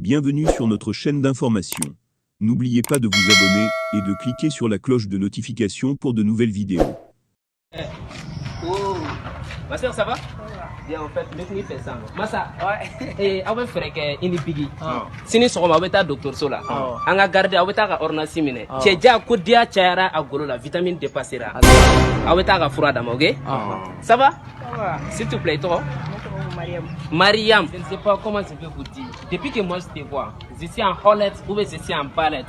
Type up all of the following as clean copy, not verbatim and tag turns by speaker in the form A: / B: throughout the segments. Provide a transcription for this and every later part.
A: Bienvenue sur notre chaîne d'information. N'oubliez pas de vous abonner et de cliquer sur la cloche de notification pour de nouvelles vidéos.
B: Oh, ma soeur, ça va? Bien, en fait, laisse-moi faire ça. Massa, et on va faire une biggie. Si nous sommes à docteur Sola, on a gardé à ornasi mine. Tcheja, Koudia, Chara, à Golo, la vitamine dépassera. À Fouradam, ok? Ça va? S'il te plaît, toi? Mariam, je ne sais pas comment je vais vous dire. Depuis que moi je te vois, je suis en Hollette ou je suis en Ballet.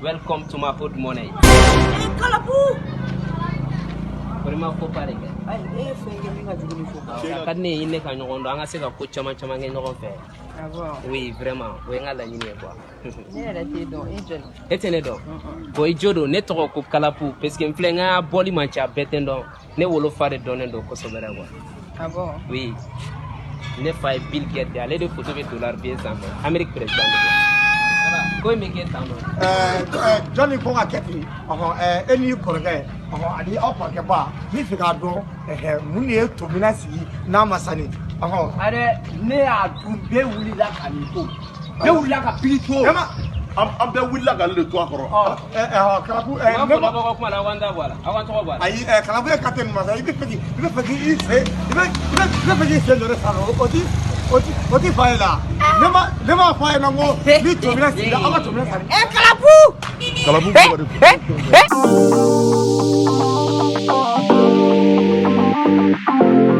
B: Welcome to my food money. Vraiment, faut pas regarder. Quand on est en Europe, on a ces coachs qui ont fait. Oui, vraiment. Oui, on a la ligne quoi. Et tu es donc. Bon, il joue net au coup Kalapu parce qu'il fait un boli mancha betendo. Ne vouloir faire donner de Kosovo.
C: Ah bon?
B: Oui. Ne fai Bill Gates aller de photos de dollars bien ça. Amérique président. Quoi me get down?
D: Johnny Konga Keti, any correct, the upper bar, Mifigado, Munia to Minasi, Namasani.
C: Are ne a tu be wuli la kanito. Be wuli la ka pilito.
D: I'm the will like a little to Kalabu,
B: I want to go.
D: I Kalabu Katen Masa, if you what if I never find a more big to Minasi, the other to Minasi.
C: Kalabu.